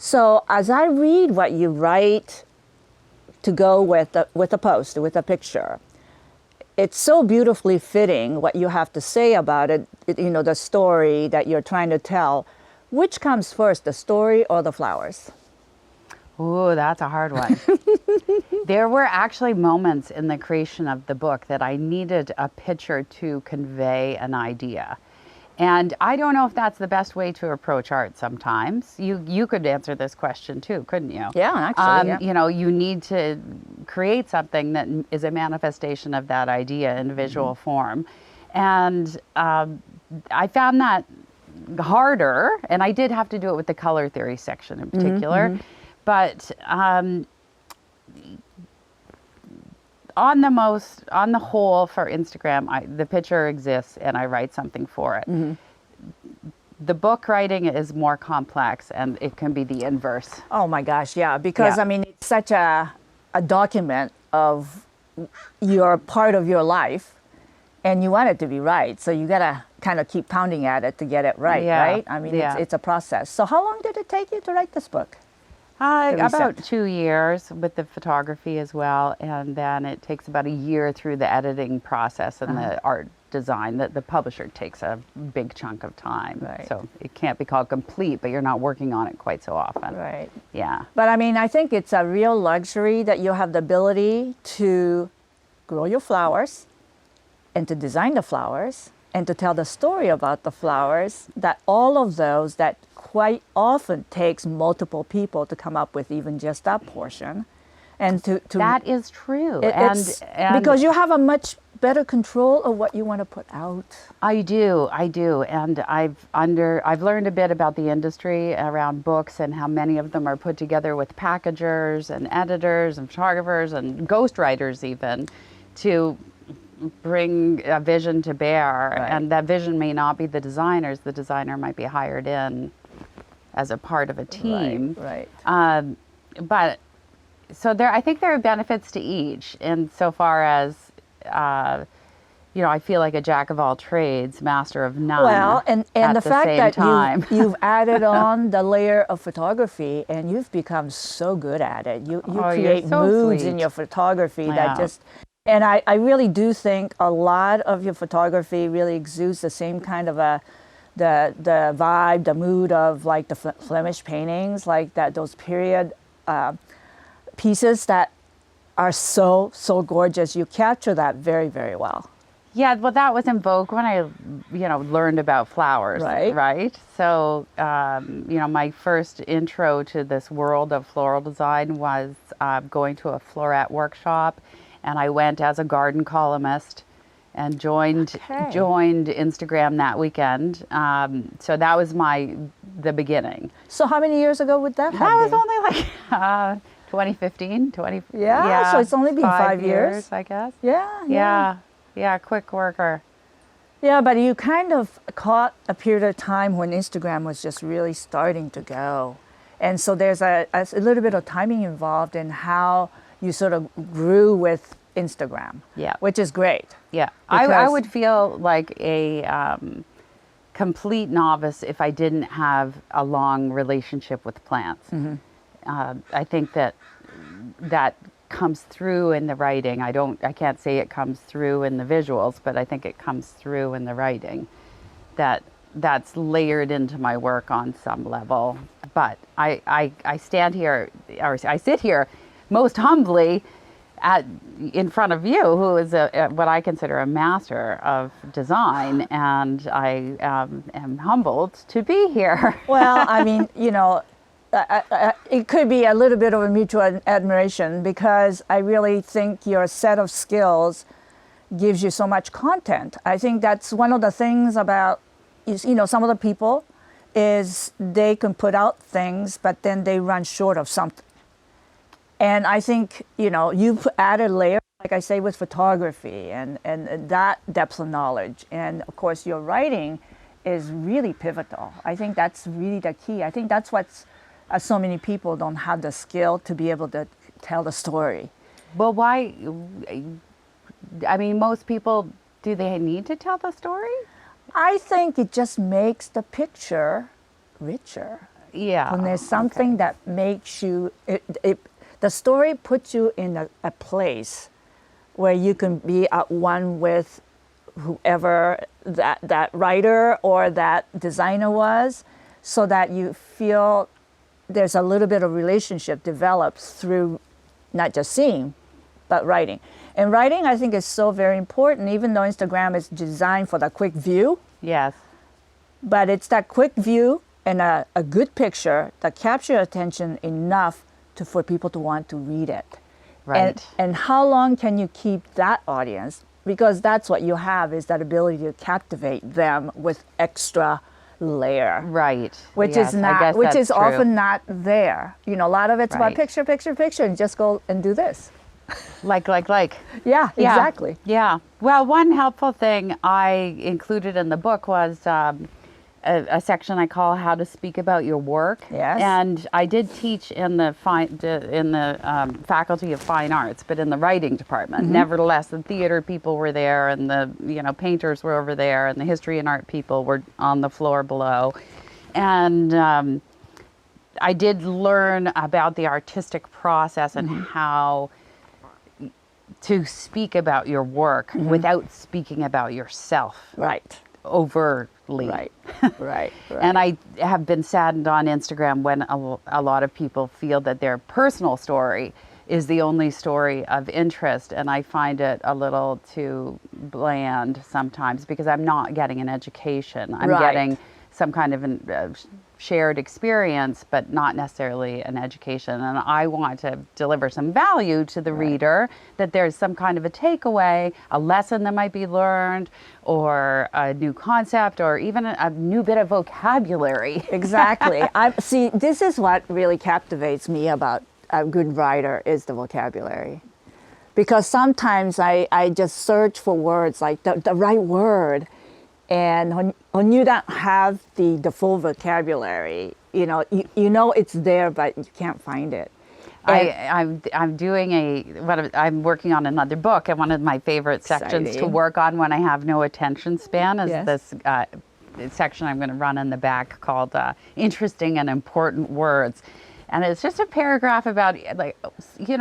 So as I read what you write to go with a post, with a picture, it's so beautifully fitting what you have to say about it, the story that you're trying to tell. Which comes first, the story or the flowers? Ooh, that's a hard one. There were actually moments in the creation of the book that I needed a picture to convey an idea. And I don't know if that's the best way to approach art sometimes. You could answer this question too, couldn't you? Yeah, actually, yeah. You know, you need to create something that is a manifestation of that idea in visual form. And I found that harder, and I did have to do it with the color theory section in particular. But on the whole, for Instagram, the picture exists and I write something for it. The book writing is more complex, and it can be the inverse. Oh my gosh, yeah, because I mean, it's such a document of your part of your life, and you want it to be right. So you gotta kind of keep pounding at it to get it right, right? I mean, it's a process. So how long did it take you to write this book? About 2 years with the photography as well, and then it takes about a year through the editing process and the art design. The publisher takes a big chunk of time, so it can't be called complete, but you're not working on it quite so often. Right. Yeah. But I mean, I think it's a real luxury that you have the ability to grow your flowers and to design the flowers and to tell the story about the flowers, that all of those that quite often takes multiple people to come up with even just that portion. And to that is true. And because you have a much better control of what you want to put out. I do. And I've learned a bit about the industry around books and how many of them are put together with packagers and editors and photographers and ghostwriters even to bring a vision to bear. And that vision may not be the designer's. The designer might be hired in as a part of a team. But so I think there are benefits to each, in so far as I feel like a jack of all trades, master of none. Well, and the fact that you've added on the layer of photography, and you've become so good at it. You create moods in your photography that just. And I really do think a lot of your photography really exudes the same kind of the vibe, the mood of like the Flemish paintings, like those period pieces that are so gorgeous. You capture that very, very well. Yeah, well, that was in vogue when I, learned about flowers, right? So, my first intro to this world of floral design was going to a floret workshop, and I went as a garden columnist and joined Instagram that weekend. So that was the beginning. So how many years ago would that have been? That was only like 2015, Yeah, so it's only been 5 years, I guess. Yeah, quick worker. Yeah, but you kind of caught a period of time when Instagram was just really starting to go. And so there's a little bit of timing involved in how you sort of grew with Instagram, which is great. Yeah, I would feel like a complete novice if I didn't have a long relationship with plants. I think that comes through in the writing. I can't say it comes through in the visuals, but I think it comes through in the writing. That's layered into my work on some level. But I sit here most humbly in front of you, who is what I consider a master of design, and I am humbled to be here. Well, I mean, it could be a little bit of a mutual admiration, because I really think your set of skills gives you so much content. I think that's one of the things about, some of the people is they can put out things, but then they run short of something. And I think, you've added layers, like I say, with photography and that depth of knowledge. And of course, your writing is really pivotal. I think that's really the key. I think that's what's so many people don't have the skill to be able to tell the story. Well, why? I mean, most people, do they need to tell the story? I think it just makes the picture richer. Yeah. When there's something that makes you, the story puts you in a place where you can be at one with whoever that writer or that designer was, so that you feel there's a little bit of relationship develops through not just seeing, but writing. And writing, I think, is so very important, even though Instagram is designed for the quick view. Yes. But it's that quick view and a good picture that capture attention enough for people to want to read it. Right. And how long can you keep that audience? Because that's what you have, is that ability to captivate them with extra layer. Right. Which Yes, is I guess not, which that's is true. often not there. You know, a lot of it's about Right. picture, picture, picture, and just go and do this. Like. Yeah, Yeah. exactly. Yeah. Well, one helpful thing I included in the book was a section I call "How to Speak About Your Work." Yes. And I did teach in the Faculty of Fine Arts, but in the writing department. Nevertheless, the theater people were there, and the painters were over there, and the history and art people were on the floor below, and I did learn about the artistic process and how to speak about your work without speaking about yourself Right. overtly. Right. Right. And I have been saddened on Instagram when a lot of people feel that their personal story is the only story of interest, and I find it a little too bland sometimes, because I'm not getting an education. I'm Right. getting some kind of shared experience, but not necessarily an education. And I want to deliver some value to the reader, that there's some kind of a takeaway, a lesson that might be learned, or a new concept, or even a new bit of vocabulary. Exactly. See, this is what really captivates me about a good writer, is the vocabulary. Because sometimes I just search for words, like the right word. And when you don't have the full vocabulary, you know it's there, but you can't find it. I'm doing I'm working on another book, and one of my favorite sections to Exciting. work on when I have no attention span is Yes. this section I'm going to run in the back called "Interesting and Important Words." And it's just a paragraph about,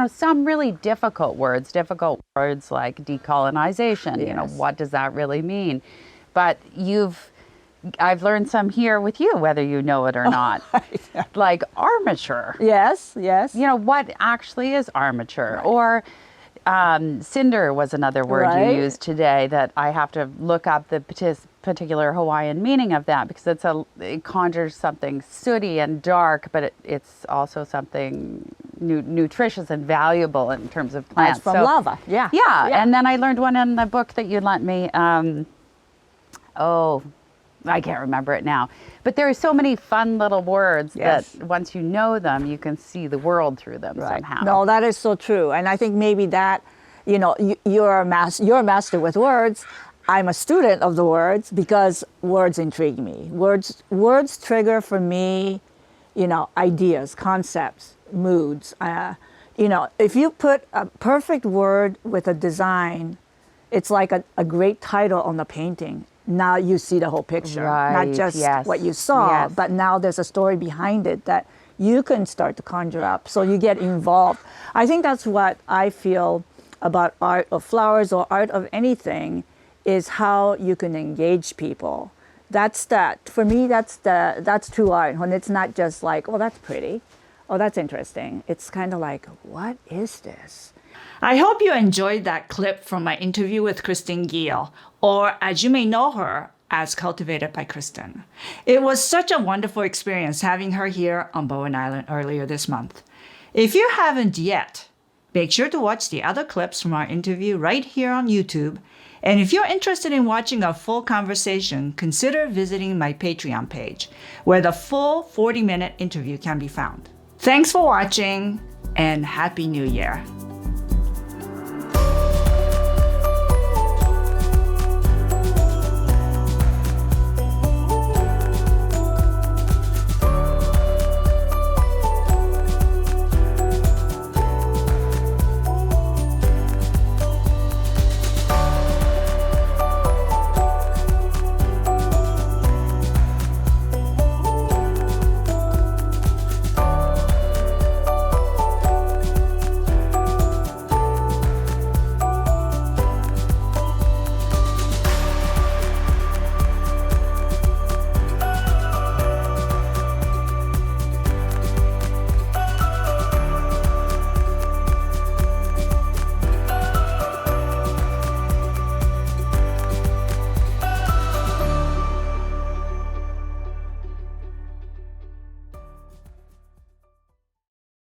some really difficult words like decolonization. Yes. What does that really mean? But I've learned some here with you, whether you know it or not. Like armature. Yes, yes. What actually is armature? Or cinder was another word Right. you used today that I have to look up the particular Hawaiian meaning of that, because it conjures something sooty and dark, but it's also something nutritious and valuable in terms of plants. It's from lava. Yeah. Yeah. And then I learned one in the book that you lent me. I can't remember it now. But there are so many fun little words Yes. that once you know them, you can see the world through them somehow. No, that is so true. And I think maybe that, you're a master with words. I'm a student of the words, because words intrigue me. Words trigger for me, ideas, concepts, moods. If you put a perfect word with a design, it's like a great title on the painting. Now you see the whole picture, Right, not just yes, what you saw, yes. but now there's a story behind it that you can start to conjure up. So you get involved. I think that's what I feel about art of flowers or art of anything, is how you can engage people. For me, that's true art. When it's not just like, oh, that's pretty, oh, that's interesting. It's kind of like, what is this? I hope you enjoyed that clip from my interview with Christin Geall, or as you may know her, as Cultivated by Christin. It was such a wonderful experience having her here on Bowen Island earlier this month. If you haven't yet, make sure to watch the other clips from our interview right here on YouTube. And if you're interested in watching a full conversation, consider visiting my Patreon page, where the full 40-minute interview can be found. Thanks for watching, and Happy New Year.